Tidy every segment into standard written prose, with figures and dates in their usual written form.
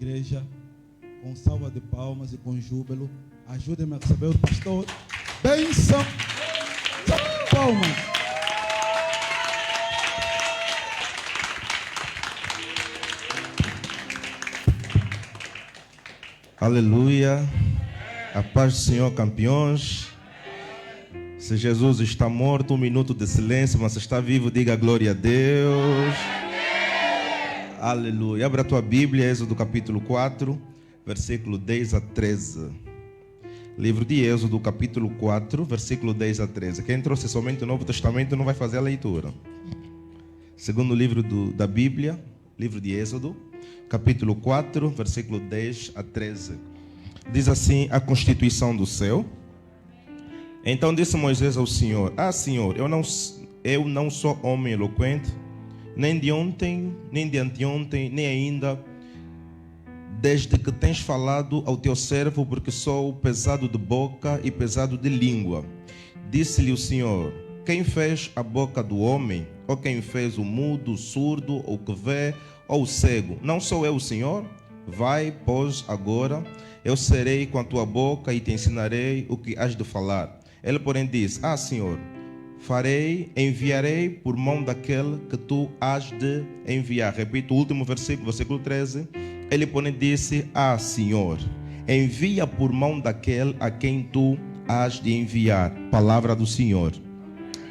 igreja, com salva de palmas e com júbilo. Ajudem-me a receber o pastor. Bênção. Palmas. Aleluia. A paz do Senhor, campeões. Se Jesus está morto, um minuto de silêncio, mas se está vivo, diga glória a Deus. Aleluia. Abra a tua Bíblia, Êxodo capítulo 4, versículo 10 a 13. Livro de Êxodo, capítulo 4, versículo 10 a 13. Quem trouxe somente o Novo Testamento não vai fazer a leitura. Segundo livro da Bíblia, livro de Êxodo, capítulo 4, versículo 10 a 13. Diz assim a constituição do céu. Então disse Moisés ao Senhor: Senhor, eu não sou homem eloquente, nem de ontem, nem de anteontem, nem ainda desde que tens falado ao teu servo, porque sou pesado de boca e pesado de língua. Disse-lhe o Senhor: quem fez a boca do homem? Ou quem fez o mudo, o surdo, ou o que vê, ou o cego? Não sou eu o Senhor? Vai, pois, agora, eu serei com a tua boca e te ensinarei o que has de falar. Ele, porém, disse: Senhor, enviarei por mão daquele que tu has de enviar. Repito o último versículo, versículo 13. Ele, porém, disse: Senhor, envia por mão daquele a quem tu has de enviar. Palavra do Senhor.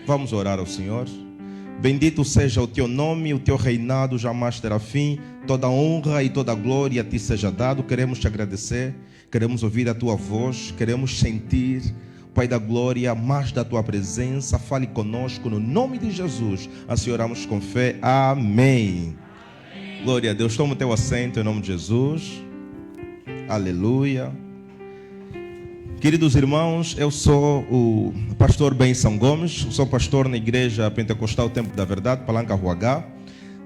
Vamos orar ao Senhor. Bendito seja o teu nome, o teu reinado jamais terá fim. Toda honra e toda glória a ti seja dado. Queremos te agradecer, queremos ouvir a tua voz, queremos sentir, Pai da glória, mais da tua presença. Fale conosco no nome de Jesus. Assim oramos com fé. Amém. Glória a Deus. Toma o teu assento em nome de Jesus. Aleluia. Queridos irmãos, eu sou o pastor Benção Gomes, sou pastor na Igreja Pentecostal Tempo da Verdade, Palanca Ruagá.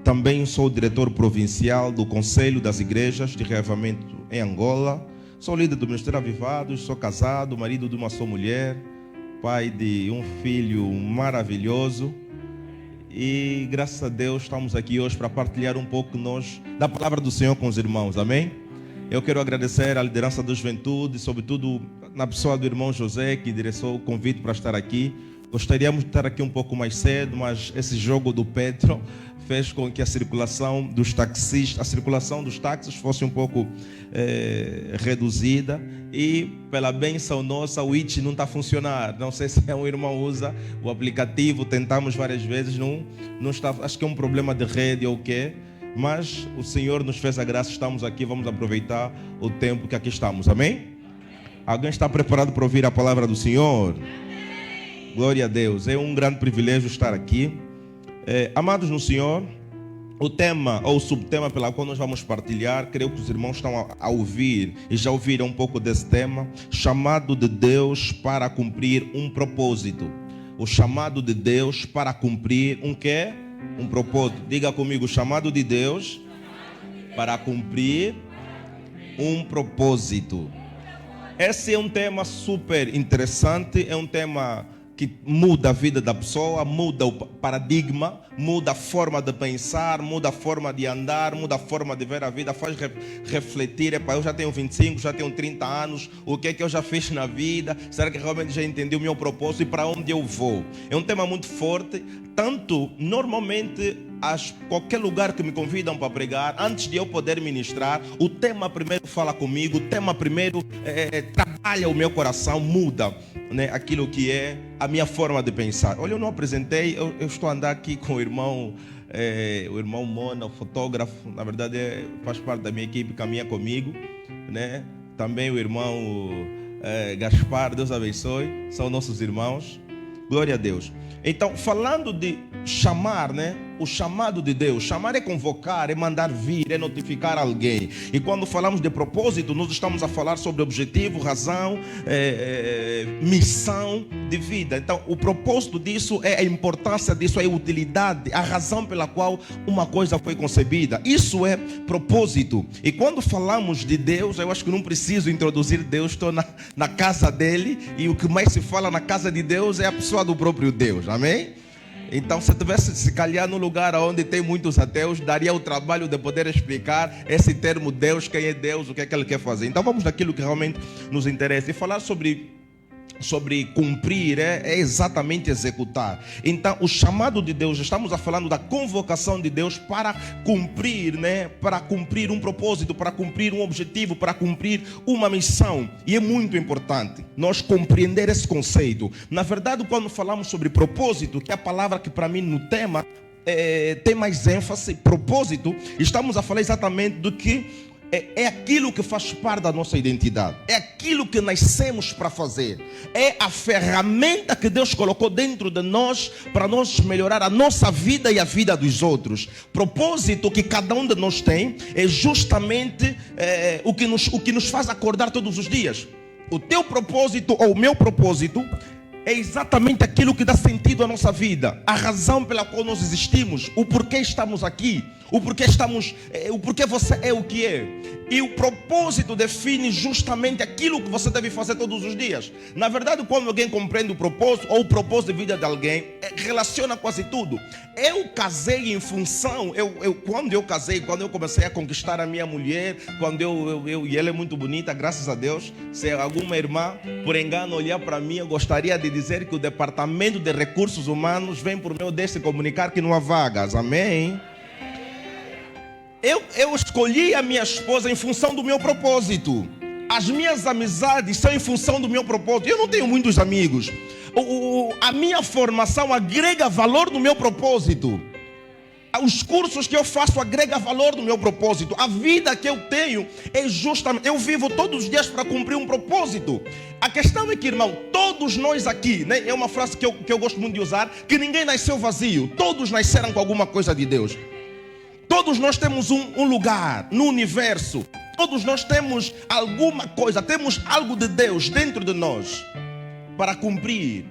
Também sou o diretor provincial do Conselho das Igrejas de Reavivamento em Angola. Sou líder do Ministério Avivados, sou casado, marido de uma só mulher, pai de um filho maravilhoso. E graças a Deus estamos aqui hoje para partilhar um pouco da palavra do Senhor com os irmãos, amém? Eu quero agradecer à liderança da juventude, sobretudo na pessoa do irmão José, que endereçou o convite para estar aqui. Gostaríamos de estar aqui um pouco mais cedo, mas esse jogo do Petro fez com que a circulação dos táxis fosse um pouco reduzida. E pela bênção nossa, o IT não está a funcionar. Não sei se um irmão usa o aplicativo, tentamos várias vezes, não está, acho que é um problema de rede ou o quê. Mas o Senhor nos fez a graça, estamos aqui, vamos aproveitar o tempo que aqui estamos, amém? Alguém está preparado para ouvir a palavra do Senhor? Amém. Glória a Deus, é um grande privilégio estar aqui. Amados no Senhor, o tema ou o subtema pela qual nós vamos partilhar, creio que os irmãos estão a ouvir e já ouviram um pouco desse tema: chamado de Deus para cumprir um propósito. O chamado de Deus para cumprir um quê? Um propósito. Diga comigo: chamado de Deus para cumprir um propósito. Esse é um tema super interessante, é um tema que muda a vida da pessoa, muda o paradigma, muda a forma de pensar, muda a forma de andar, muda a forma de ver a vida, faz refletir. Eu já tenho 25, já tenho 30 anos, o que é que eu já fiz na vida? Será que realmente já entendi o meu propósito e para onde eu vou? É um tema muito forte, tanto normalmente qualquer lugar que me convidam para pregar, antes de eu poder ministrar, o tema primeiro fala comigo, o tema primeiro trabalha o meu coração, muda, né, aquilo que é a minha forma de pensar. Olha, eu não apresentei, eu estou a andar aqui com o irmão Mona, o fotógrafo, na verdade faz parte da minha equipe, caminha comigo, né? Também o irmão Gaspar, Deus abençoe, são nossos irmãos, glória a Deus. Então, falando de chamar, né? O chamado de Deus, chamar é convocar, é mandar vir, é notificar alguém. E quando falamos de propósito, nós estamos a falar sobre objetivo, razão, missão de vida. Então, o propósito disso é a importância disso, é a utilidade, a razão pela qual uma coisa foi concebida. Isso é propósito. E quando falamos de Deus, eu acho que não preciso introduzir Deus, estou na casa dele, e o que mais se fala na casa de Deus é a pessoa do próprio Deus, amém? Então, se tivesse se calhar no lugar onde tem muitos ateus, daria o trabalho de poder explicar esse termo Deus, quem é Deus, o que é que ele quer fazer. Então, vamos naquilo que realmente nos interessa. E falar sobre cumprir é exatamente executar. Então, o chamado de Deus, estamos falando da convocação de Deus para cumprir, para cumprir um propósito, para cumprir um objetivo, para cumprir uma missão. E é muito importante nós compreender esse conceito. Na verdade, quando falamos sobre propósito, que é a palavra que para mim no tema tem mais ênfase, propósito, estamos a falar exatamente do que é aquilo que faz parte da nossa identidade. É aquilo que nascemos para fazer. É a ferramenta que Deus colocou dentro de nós para nós melhorar a nossa vida e a vida dos outros. Propósito que cada um de nós tem é justamente o que nos faz acordar todos os dias. O teu propósito ou o meu propósito é exatamente aquilo que dá sentido à nossa vida, a razão pela qual nós existimos, o porquê estamos aqui, o porquê você é o que é. E o propósito define justamente aquilo que você deve fazer todos os dias. Na verdade, quando alguém compreende o propósito ou o propósito de vida de alguém, relaciona quase tudo. Eu casei em função, quando eu casei, quando eu comecei a conquistar a minha mulher, e ela é muito bonita, graças a Deus. Se alguma irmã, por engano, olhar para mim, eu gostaria de dizer que o Departamento de Recursos Humanos vem por meio deste comunicar que não há vagas, amém? Eu escolhi a minha esposa em função do meu propósito. As minhas amizades são em função do meu propósito. Eu não tenho muitos amigos. A minha formação agrega valor no meu propósito. Os cursos que eu faço agregam valor no meu propósito. A vida que eu tenho é justamente... Eu vivo todos os dias para cumprir um propósito. A questão é que, irmão, todos nós aqui, é uma frase que eu gosto muito de usar, que ninguém nasceu vazio. Todos nasceram com alguma coisa de Deus. Todos nós temos um lugar no universo. Todos nós temos alguma coisa, temos algo de Deus dentro de nós para cumprir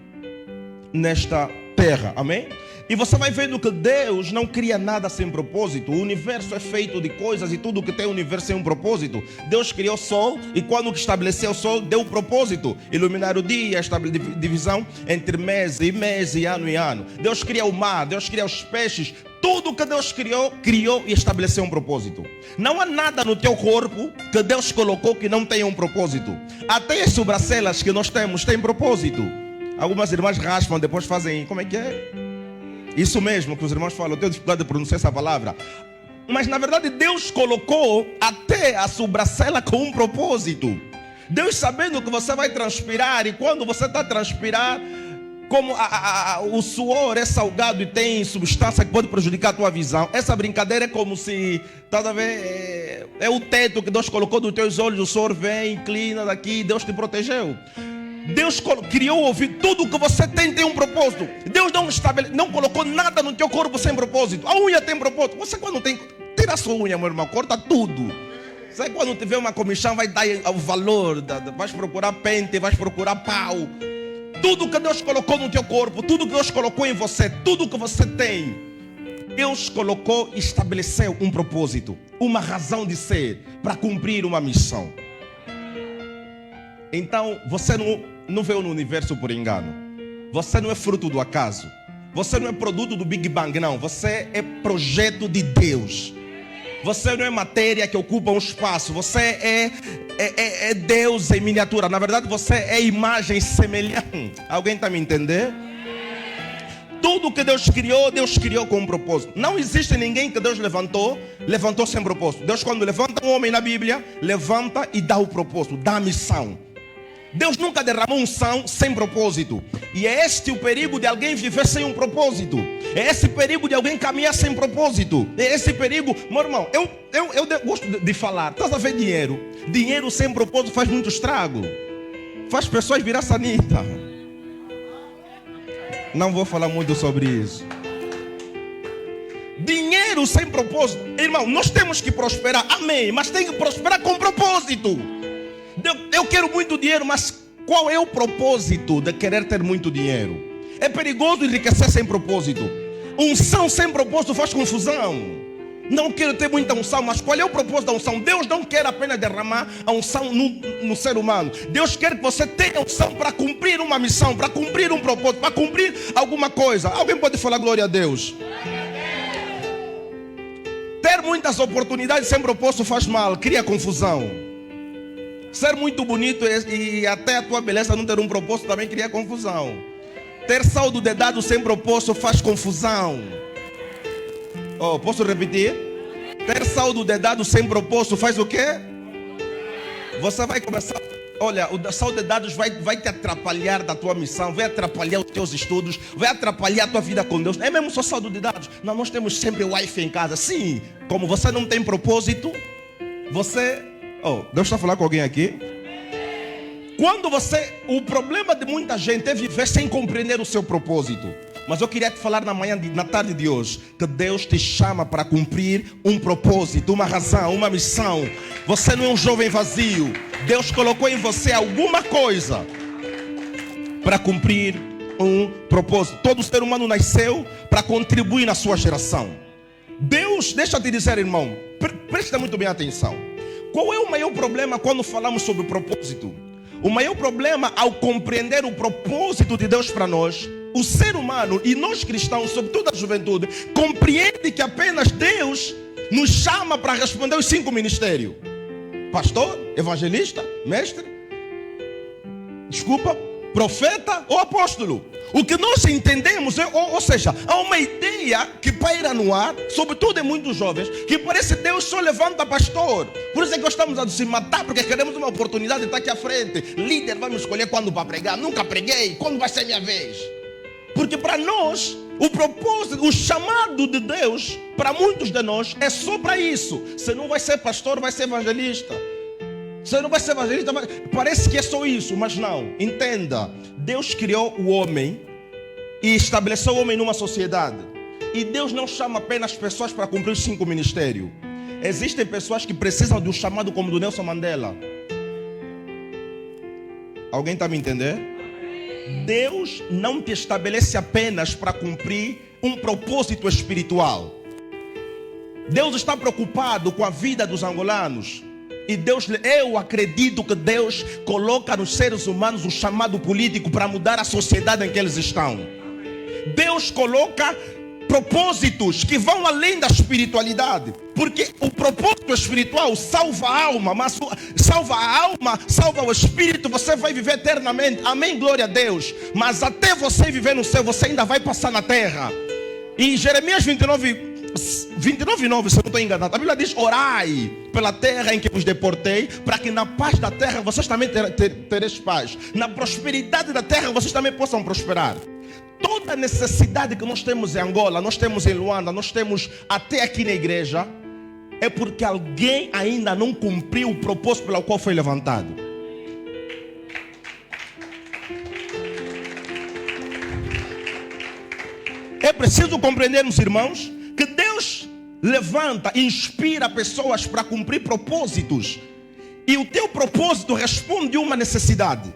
nesta terra, amém? E você vai vendo que Deus não cria nada sem propósito. O universo é feito de coisas e tudo que tem o universo tem um propósito. Deus criou o sol e quando estabeleceu o sol, deu propósito. Iluminar o dia, estabelecer divisão entre mês e ano e ano. Deus cria o mar, Deus cria os peixes. Tudo que Deus criou e estabeleceu um propósito. Não há nada no teu corpo que Deus colocou que não tenha um propósito. Até as sobrancelhas que nós temos têm propósito. Algumas irmãs raspam, depois fazem, como é que é? Isso mesmo que os irmãos falam, eu tenho dificuldade de pronunciar essa palavra. Mas na verdade Deus colocou até a sobrancelha com um propósito. Deus sabendo que você vai transpirar, e quando você está a transpirar, como o suor é salgado e tem substância que pode prejudicar a tua visão. Essa brincadeira é como se, tá a ver, é o teto que Deus colocou nos teus olhos, o suor vem, inclina daqui, Deus te protegeu. Deus criou o ouvido, tudo que você tem um propósito. Deus não colocou nada no teu corpo sem propósito. A unha tem propósito. Você quando tira a sua unha, meu irmão, corta tudo. Você quando tiver uma comichão vai dar o valor, vais procurar pente, vais procurar pau. Tudo que Deus colocou no teu corpo, tudo que Deus colocou em você, tudo que você tem, Deus colocou e estabeleceu um propósito, uma razão de ser, para cumprir uma missão. Então, você não veio no universo por engano. Você não é fruto do acaso. Você não é produto do Big Bang, não. Você é projeto de Deus. Você não é matéria que ocupa um espaço. Você é Deus em miniatura. Na verdade, você é imagem e semelhança. Alguém está me entendendo? Tudo que Deus criou com um propósito. Não existe ninguém que Deus levantou sem propósito. Deus, quando levanta um homem na Bíblia, levanta e dá o propósito, dá a missão. Deus nunca derramou unção sem propósito. E é este o perigo de alguém viver sem um propósito. É esse o perigo de alguém caminhar sem propósito. É esse o perigo. Meu irmão, eu gosto de falar. Estás a ver dinheiro? Dinheiro sem propósito faz muito estrago. Faz pessoas virar sanita. Não vou falar muito sobre isso. Dinheiro sem propósito. Irmão, nós temos que prosperar. Amém. Mas tem que prosperar com propósito. Eu quero muito dinheiro, mas qual é o propósito de querer ter muito dinheiro? É perigoso enriquecer sem propósito. Unção sem propósito faz confusão. Não quero ter muita unção, mas qual é o propósito da unção? Deus não quer apenas derramar a unção no ser humano. Deus quer que você tenha unção para cumprir uma missão, para cumprir um propósito, para cumprir alguma coisa. Alguém pode falar glória a Deus? Ter muitas oportunidades sem propósito faz mal, cria confusão. Ser muito bonito e até a tua beleza não ter um propósito também cria confusão. Ter saldo de dados sem propósito faz confusão. Oh, posso repetir? Ter saldo de dados sem propósito faz o quê? Você vai começar... Olha, o saldo de dados vai te atrapalhar da tua missão, vai atrapalhar os teus estudos, vai atrapalhar a tua vida com Deus. É mesmo só saldo de dados? Não, nós temos sempre Wi-Fi em casa. Sim, como você não tem propósito, você... Oh, Deus está falando com alguém aqui? Quando você... O problema de muita gente é viver sem compreender o seu propósito. Mas eu queria te falar na tarde de hoje que Deus te chama para cumprir um propósito, uma razão, uma missão. Você não é um jovem vazio. Deus colocou em você alguma coisa para cumprir um propósito. Todo ser humano nasceu para contribuir na sua geração. Deus, deixa eu te dizer, irmão, presta muito bem atenção. Qual é o maior problema quando falamos sobre propósito? O maior problema ao compreender o propósito de Deus para nós, o ser humano e nós cristãos, sobretudo a juventude, compreende que apenas Deus nos chama para responder os 5 ministérios: pastor, evangelista, mestre, profeta ou apóstolo. O que nós entendemos, ou seja, há uma ideia que paira no ar, sobretudo em muitos jovens, que parece que Deus só levanta pastor. Por isso é que gostamos de se matar, porque queremos uma oportunidade de estar aqui à frente. Líder, vai me escolher quando para pregar. Nunca preguei, quando vai ser minha vez? Porque para nós, o propósito, o chamado de Deus, para muitos de nós, é só para isso. Você não vai ser pastor, vai ser evangelista. Você não vai ser evangelista, parece que é só isso, mas não. Entenda, Deus criou o homem e estabeleceu o homem numa sociedade. E Deus não chama apenas pessoas para cumprir os 5 ministérios. Existem pessoas que precisam de um chamado como o do Nelson Mandela. Alguém está me entendendo? Deus não te estabelece apenas para cumprir um propósito espiritual. Deus está preocupado com a vida dos angolanos. E eu acredito que Deus coloca nos seres humanos o chamado político para mudar a sociedade em que eles estão. Deus coloca propósitos que vão além da espiritualidade. Porque o propósito espiritual salva a alma, mas salva a alma, salva o espírito, você vai viver eternamente. Amém, glória a Deus. Mas até você viver no céu, você ainda vai passar na terra. E Jeremias 29:9, se eu não estou enganado, a Bíblia diz: orai pela terra em que vos deportei, para que na paz da terra vocês também tereis paz. Na prosperidade da terra vocês também possam prosperar. Toda necessidade que nós temos em Angola, nós temos em Luanda, nós temos até aqui na igreja, é porque alguém ainda não cumpriu o propósito pelo qual foi levantado. É preciso compreendermos, irmãos, que Deus levanta e inspira pessoas para cumprir propósitos. E o teu propósito responde a uma necessidade.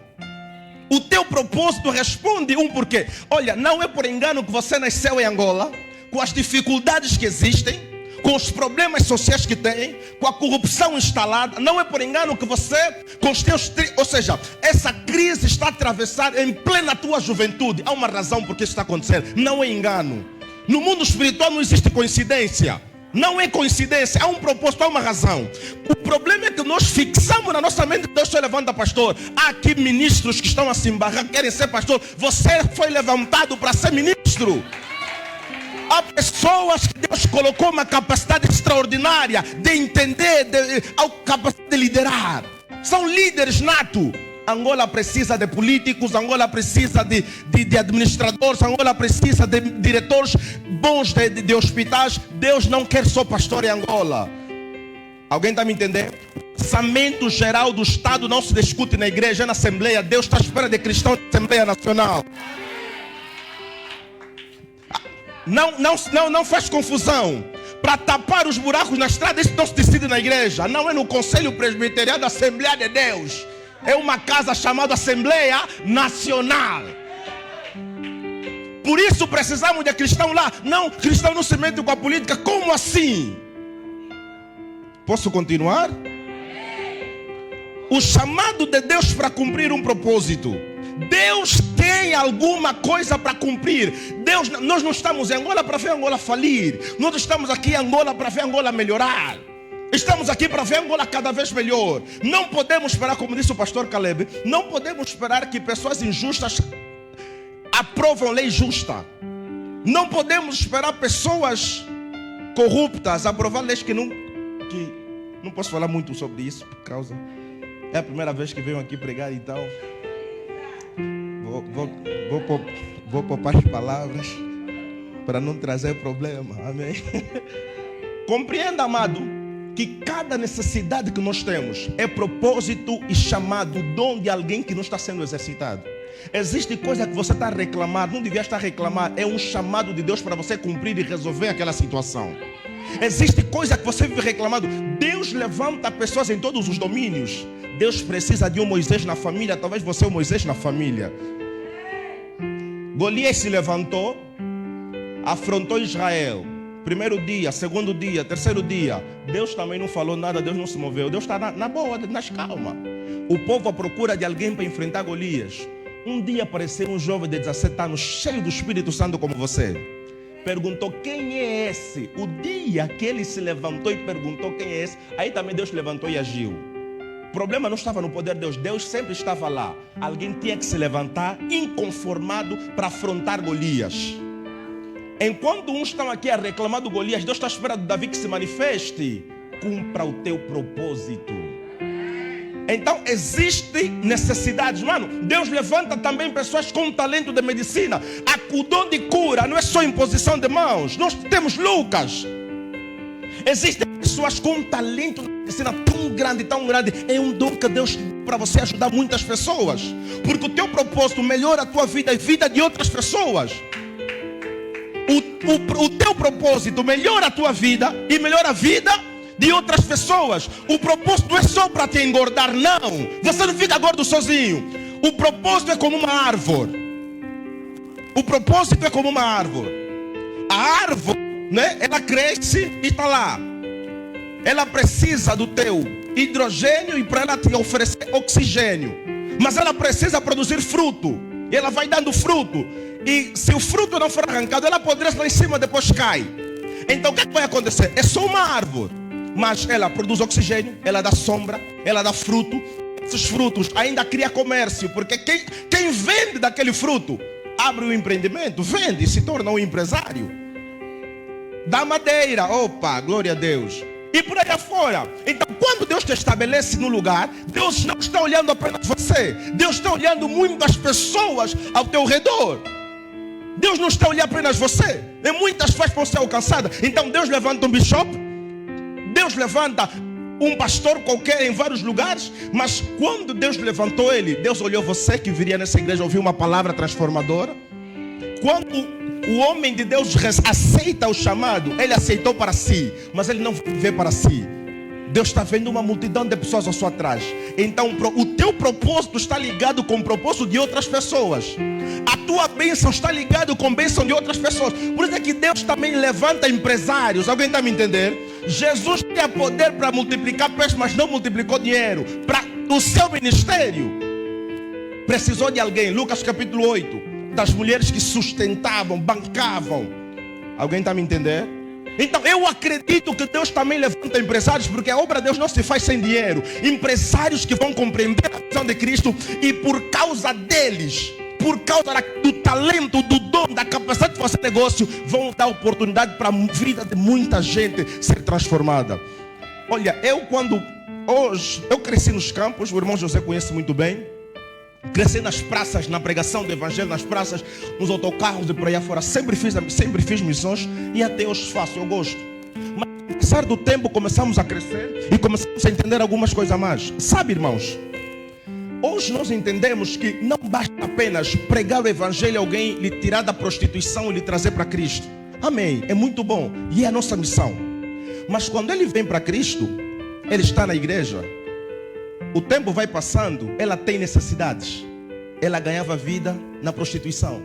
O teu propósito responde um porquê. Olha, não é por engano que você nasceu em Angola, com as dificuldades que existem, com os problemas sociais que tem, com a corrupção instalada. Não é por engano que você, com os teus... Ou seja, essa crise está a atravessar em plena tua juventude. Há uma razão por que isso está acontecendo. Não é engano. No mundo espiritual não existe coincidência. Não é coincidência, há um propósito, há uma razão. O problema é que nós fixamos na nossa mente: Deus só levanta pastor. Há aqui ministros que estão a se embarrar, querem ser pastor. Você foi levantado para ser ministro. Há pessoas que Deus colocou uma capacidade extraordinária de entender, a capacidade de liderar. São líderes natos. Angola precisa de políticos, Angola precisa de administradores, Angola precisa de diretores bons de hospitais. Deus não quer só pastor em Angola. Alguém está me entendendo? O orçamento geral do Estado não se discute na igreja, é na Assembleia. Deus está à espera de cristãos na Assembleia Nacional. Não faz confusão. Para tapar os buracos na estrada, isso não se decide na igreja. Não é no Conselho Presbiteriano da Assembleia de Deus. É uma casa chamada Assembleia Nacional. Por isso precisamos de cristão lá. Não, cristão não se mete com a política. Como assim? Posso continuar? O chamado de Deus para cumprir um propósito. Deus tem alguma coisa para cumprir. Nós não estamos em Angola para ver Angola falir. Nós estamos aqui em Angola para ver Angola melhorar. Estamos aqui para ver Angola cada vez melhor. Não podemos esperar, como disse o pastor Caleb, não podemos esperar que pessoas injustas aprovam lei justa. Não podemos esperar pessoas corruptas aprovar leis que não posso falar muito sobre isso por causa é a primeira vez que venho aqui pregar, então vou poupar as palavras para não trazer problema. Amém. Compreenda, amado, que cada necessidade que nós temos é propósito e chamado, dom de alguém que não está sendo exercitado. Existe coisa que você está a reclamar, não devia estar a reclamar, é um chamado de Deus para você cumprir e resolver aquela situação. Existe coisa que você vive reclamando. Deus levanta pessoas em todos os domínios. Deus precisa de um Moisés na família. Talvez você é o Moisés na família. Golias se levantou, afrontou Israel. Primeiro dia, segundo dia, terceiro dia. Deus também não falou nada, Deus não se moveu. Deus está na boa, nas calma. O povo à procura de alguém para enfrentar Golias. Um dia apareceu um jovem de 17 anos, cheio do Espírito Santo como você. Perguntou: quem é esse? O dia que ele se levantou e perguntou quem é esse, aí também Deus levantou e agiu. O problema não estava no poder de Deus, Deus sempre estava lá. Alguém tinha que se levantar inconformado para afrontar Golias. Enquanto uns estão aqui a reclamar do Golias, Deus está esperando Davi que se manifeste. Cumpra o teu propósito. Então existem necessidades, mano. Deus levanta também pessoas com talento de medicina. O dom de cura não é só imposição de mãos. Nós temos Lucas. Existem pessoas com talento de medicina tão grande. É um dom que Deus tem para você ajudar muitas pessoas. Porque o teu propósito melhora a tua vida e a vida de outras pessoas. O teu propósito melhora a tua vida e melhora a vida de outras pessoas. O propósito não é só para te engordar, não. Você não fica gordo sozinho. O propósito é como uma árvore. O propósito é como uma árvore. A árvore, né, ela cresce e está lá. Ela precisa do teu hidrogênio e para ela te oferecer oxigênio. Mas ela precisa produzir fruto. E ela vai dando fruto. E se o fruto não for arrancado, ela apodrece lá em cima, depois cai. Então o que vai acontecer? É só uma árvore. Mas ela produz oxigênio, ela dá sombra, ela dá fruto. Esses frutos ainda cria comércio, porque quem vende daquele fruto abre um empreendimento, vende e se torna um empresário. Dá madeira, opa, glória a Deus. E por aí afora. Então quando Deus te estabelece no lugar, Deus não está olhando apenas você. Deus está olhando muitas pessoas ao teu redor. Deus não está olhando apenas você. E muitas pessoas vão ser alcançadas. Então Deus levanta um bishop, Deus levanta um pastor qualquer em vários lugares. Mas quando Deus levantou ele, Deus olhou você que viria nessa igreja ouvir uma palavra transformadora. Quando o homem de Deus aceita o chamado, ele aceitou para si, mas ele não vê para si. Deus está vendo uma multidão de pessoas ao seu atrás. Então o teu propósito está ligado com o propósito de outras pessoas. A tua bênção está ligada com a bênção de outras pessoas. Por isso é que Deus também levanta empresários. Alguém está me entendendo? Jesus tinha poder para multiplicar peixes, mas não multiplicou dinheiro. Para o seu ministério precisou de alguém. Lucas capítulo 8. Das mulheres que sustentavam, bancavam. Alguém está me entendendo? Então eu acredito que Deus também levanta empresários, porque a obra de Deus não se faz sem dinheiro. Empresários que vão compreender a visão de Cristo e por causa deles, por causa do talento, do dom, da capacidade de fazer negócio, vão dar oportunidade para a vida de muita gente ser transformada. Olha, eu cresci nos campos, o irmão José conhece muito bem. Cresci nas praças, na pregação do evangelho, nas praças, nos autocarros e por aí afora. Sempre fiz missões e até hoje faço, eu gosto. Mas com o passar do tempo começamos a crescer e começamos a entender algumas coisas a mais. Sabe, irmãos, hoje nós entendemos que não basta apenas pregar o evangelho a alguém, lhe tirar da prostituição e lhe trazer para Cristo. Amém, é muito bom e é a nossa missão. Mas quando ele vem para Cristo, ele está na igreja. O tempo vai passando, ela tem necessidades. Ela ganhava vida na prostituição.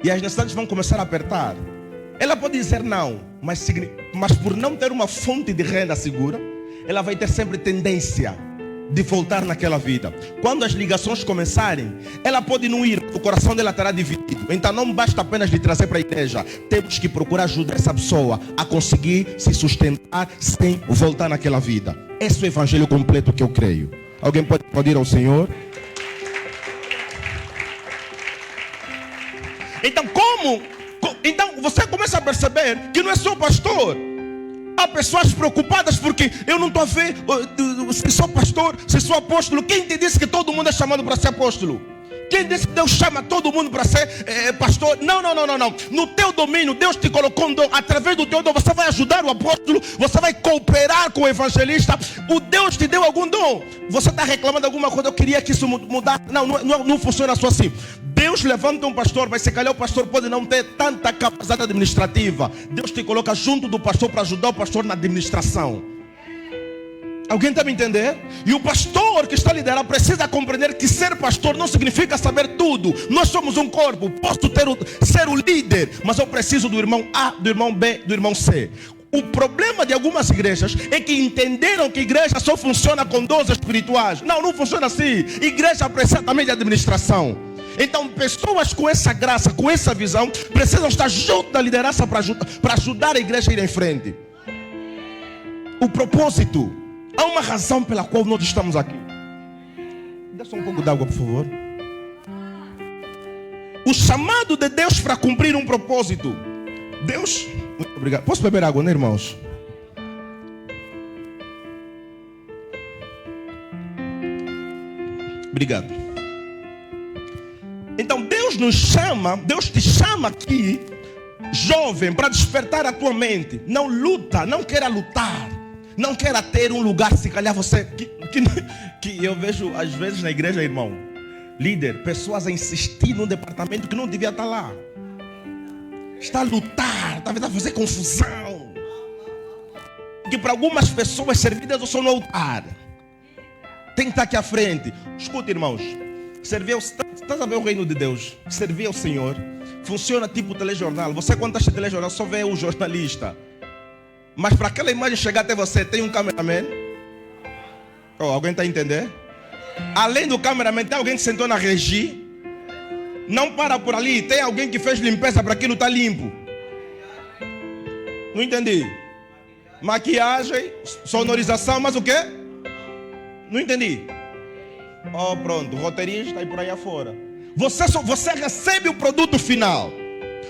E as necessidades vão começar a apertar. Ela pode dizer não, mas por não ter uma fonte de renda segura, ela vai ter sempre tendência de voltar naquela vida. Quando as ligações começarem, ela pode não ir, o coração dela estará dividido. Então não basta apenas lhe trazer para a igreja. Temos que procurar ajudar essa pessoa a conseguir se sustentar sem voltar naquela vida. Esse é o evangelho completo que eu creio. Alguém pode ir ao Senhor? Então Então você começa a perceber que não é só o pastor. Há pessoas preocupadas porque eu não estou a ver se sou pastor, se sou apóstolo. Quem te disse que todo mundo é chamado para ser apóstolo? Quem disse que Deus chama todo mundo para ser pastor? Não. No teu domínio, Deus te colocou um dom. Através do teu dom, você vai ajudar o apóstolo, você vai cooperar com o evangelista. O Deus te deu algum dom. Você está reclamando alguma coisa, eu queria que isso mudasse. Não funciona só assim. Deus levanta um pastor, mas se calhar o pastor pode não ter tanta capacidade administrativa. Deus te coloca junto do pastor para ajudar o pastor na administração. Alguém está me entendendo? E o pastor que está liderando precisa compreender que ser pastor não significa saber tudo. Nós somos um corpo. Posso ser o líder, mas eu preciso do irmão A, do irmão B, do irmão C. O problema de algumas igrejas é que entenderam que igreja só funciona com dons espirituais. Não funciona assim. Igreja precisa também de administração. Então pessoas com essa graça, com essa visão, precisam estar junto da liderança para ajudar a igreja a ir em frente. O propósito. Há uma razão pela qual nós estamos aqui. Dá só um pouco d'água, por favor. O chamado de Deus para cumprir um propósito. Deus... Muito obrigado. Posso beber água, né, irmãos? Obrigado. Então Deus nos chama, Deus te chama aqui, jovem, para despertar a tua mente. Não luta, não queira lutar. Não queira ter um lugar, se calhar você... Que eu vejo às vezes na igreja, irmão, líder, pessoas a insistir num departamento que não devia estar lá. Está a lutar, está a fazer confusão. Que para algumas pessoas servir Deus só no altar. Tem que estar aqui à frente. Escuta, irmãos, estás a ver o reino de Deus? Servir ao Senhor funciona tipo telejornal. Você quando está no telejornal só vê o jornalista. Mas para aquela imagem chegar até você, tem um cameraman? Alguém está a entender? Além do cameraman, tem alguém que sentou na regi? Não para por ali, tem alguém que fez limpeza para aquilo estar limpo? Não entendi. Maquiagem, sonorização, mas o quê? Não entendi. Pronto, roteirista e por aí afora. Você recebe o produto final.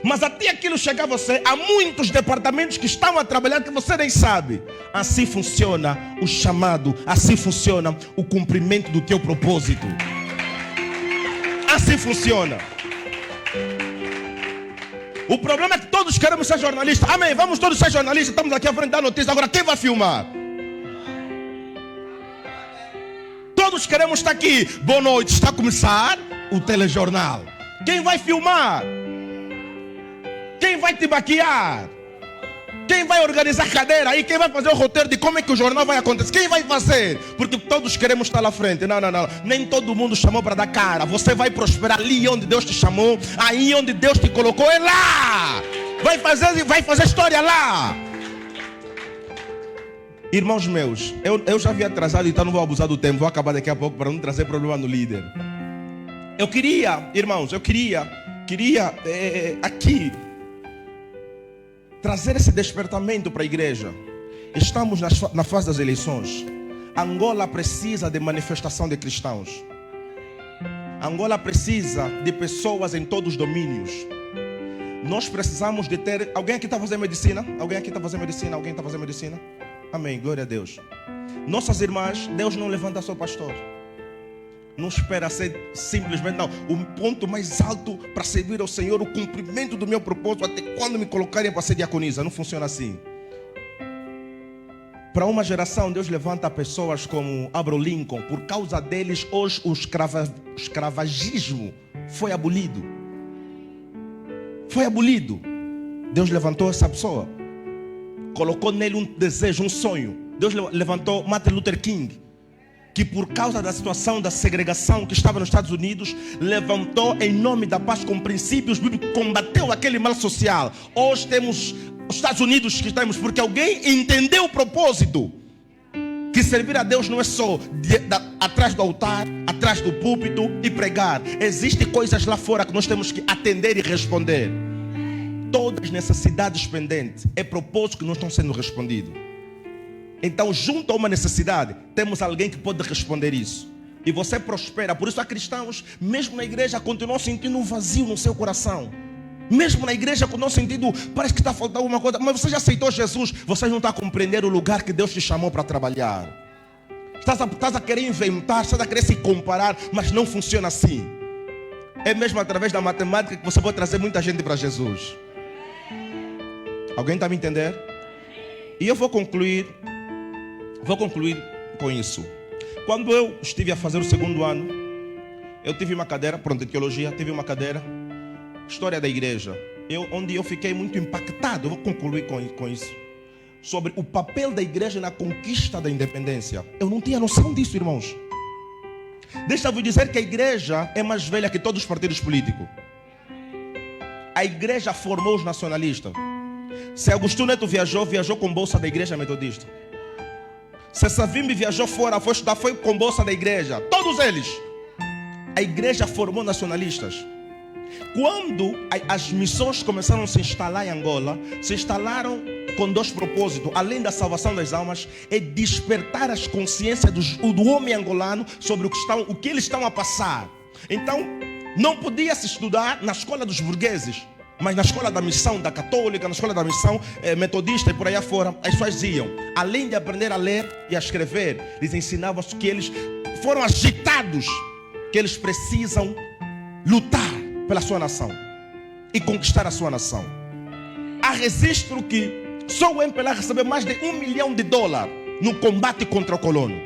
Mas até aquilo chegar a você, há muitos departamentos que estão a trabalhar que você nem sabe. Assim funciona o chamado, assim funciona o cumprimento do teu propósito. Assim funciona. O problema é que todos queremos ser jornalistas. Amém, vamos todos ser jornalistas. Estamos aqui à frente da notícia. Agora quem vai filmar? Todos queremos estar aqui. Boa noite, está a começar o telejornal. Quem vai filmar? Quem vai te maquiar? Quem vai organizar a cadeira aí? Quem vai fazer o roteiro de como é que o jornal vai acontecer? Quem vai fazer? Porque todos queremos estar lá frente. Não. Nem todo mundo chamou para dar cara. Você vai prosperar ali onde Deus te chamou. Aí onde Deus te colocou é lá. Vai fazer história lá. Irmãos meus, eu já havia atrasado, então não vou abusar do tempo. Vou acabar daqui a pouco para não trazer problema no líder. Irmãos, eu queria aqui trazer esse despertamento para a igreja. Estamos na fase das eleições. Angola precisa de manifestação de cristãos. Angola precisa de pessoas em todos os domínios. Nós precisamos de ter... Alguém aqui está fazendo medicina? Alguém aqui está fazendo medicina? Alguém está fazendo medicina? Amém, glória a Deus. Nossas irmãs, Deus não levanta só pastor. Não espera ser simplesmente, não. O ponto mais alto para servir ao Senhor, o cumprimento do meu propósito, até quando me colocarem para ser diaconisa. Não funciona assim. Para uma geração, Deus levanta pessoas como Abraham Lincoln. Por causa deles, hoje o escravagismo foi abolido. Foi abolido. Deus levantou essa pessoa. Colocou nele um desejo, um sonho. Deus levantou Martin Luther King. que por causa da situação da segregação que estava nos Estados Unidos, levantou em nome da paz com princípios bíblicos, combateu aquele mal social. Hoje temos os Estados Unidos que temos, porque alguém entendeu o propósito. Que servir a Deus não é só atrás do altar, atrás do púlpito e pregar. Existem coisas lá fora que nós temos que atender e responder. Todas as necessidades pendentes é propósito que não estão sendo respondidos. Então, junto a uma necessidade, temos alguém que pode responder isso. E você prospera. Por isso há cristãos, mesmo na igreja, continuam sentindo um vazio no seu coração. Mesmo na igreja, continuam sentindo, parece que está faltando alguma coisa. Mas você já aceitou Jesus, você não está a compreender o lugar que Deus te chamou para trabalhar. Estás a querer inventar, estás a querer se comparar, mas não funciona assim. É mesmo através da matemática que você pode trazer muita gente para Jesus. Alguém está a me entender? E eu vou concluir com isso. Quando eu estive a fazer o segundo ano, eu tive uma cadeira, pronto, de teologia, tive uma cadeira, história da igreja, onde eu fiquei muito impactado. Eu vou concluir com isso, sobre o papel da igreja na conquista da independência. Eu não tinha noção disso, irmãos. Deixa-vos dizer que a igreja é mais velha que todos os partidos políticos. A igreja formou os nacionalistas. Se Agostinho Neto viajou com bolsa da igreja metodista. Se Savimbi viajou fora, foi estudar, foi com bolsa da igreja. Todos eles. A igreja formou nacionalistas. Quando as missões começaram a se instalar em Angola, se instalaram com dois propósitos. Além da salvação das almas, é despertar as consciências do homem angolano sobre o que eles estão a passar. Então, não podia se estudar na escola dos burgueses, mas na escola da missão da católica, na escola da missão metodista e por aí afora, as pessoas iam. Além de aprender a ler e a escrever, eles ensinavam que eles foram agitados, que eles precisam lutar pela sua nação e conquistar a sua nação. Há registro que só o MPLA recebeu mais de $1 milhão no combate contra o colono.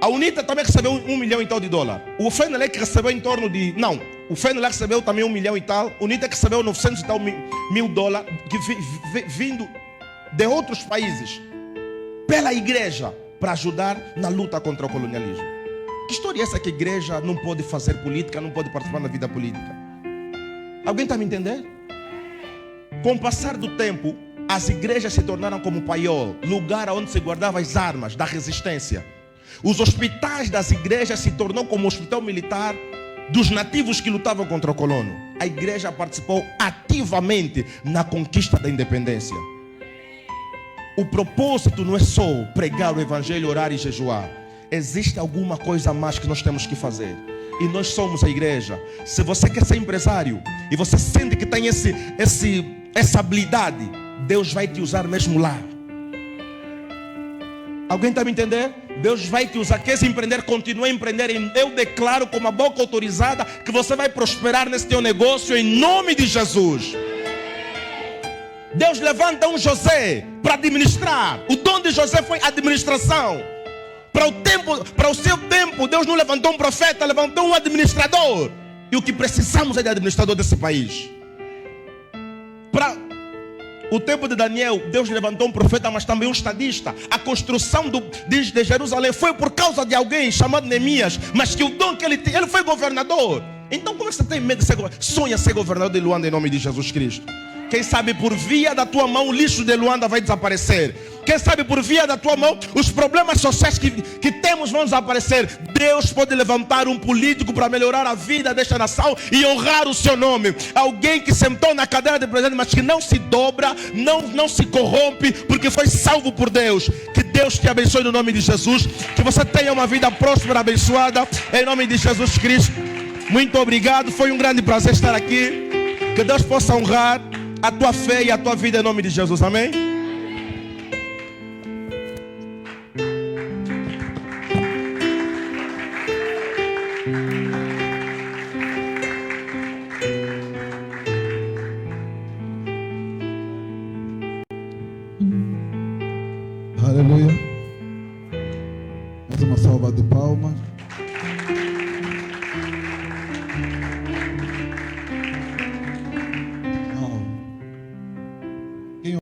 A UNITA também recebeu $1 milhão e tal. O FENELEC recebeu em torno de... Não, o FENELEC recebeu também $1 milhão e tal. A UNITA recebeu 900 e tal mil dólares, vindo de outros países, pela igreja, para ajudar na luta contra o colonialismo. Que história é essa que a igreja não pode fazer política, não pode participar da vida política? Alguém está me entendendo? Com o passar do tempo, as igrejas se tornaram como paiol, lugar onde se guardavam as armas da resistência. Os hospitais das igrejas se tornou como o hospital militar dos nativos que lutavam contra o colono. A igreja participou ativamente na conquista da independência. O propósito não é só pregar o evangelho, orar e jejuar. Existe alguma coisa a mais que nós temos que fazer. E nós somos a igreja. Se você quer ser empresário e você sente que tem essa habilidade, Deus vai te usar mesmo lá. Alguém está me entendendo? Deus vai te usar. Quer empreender? Continue a empreender. Eu declaro com uma boca autorizada que você vai prosperar nesse teu negócio em nome de Jesus. Deus levanta um José para administrar. O dom de José foi administração. Para o seu tempo, Deus não levantou um profeta, levantou um administrador. E o que precisamos é de administrador desse país. Para o tempo de Daniel, Deus levantou um profeta, mas também um estadista. A construção de Jerusalém foi por causa de alguém chamado Neemias, mas que o dom que ele tinha, ele foi governador. Então como é que você tem medo de ser governador? Sonha ser governador de Luanda em nome de Jesus Cristo. Quem sabe por via da tua mão o lixo de Luanda vai desaparecer. Quem sabe por via da tua mão os problemas sociais que temos vão desaparecer. Deus pode levantar um político para melhorar a vida desta nação e honrar o seu nome. Alguém que sentou na cadeira de presidente, mas que não se dobra, não se corrompe, porque foi salvo por Deus. Que Deus te abençoe no nome de Jesus. Que você tenha uma vida próspera, abençoada, em nome de Jesus Cristo. Muito obrigado, foi um grande prazer estar aqui. Que Deus possa honrar a tua fé e a tua vida em nome de Jesus, amém? Aleluia. Mais uma salva de palmas.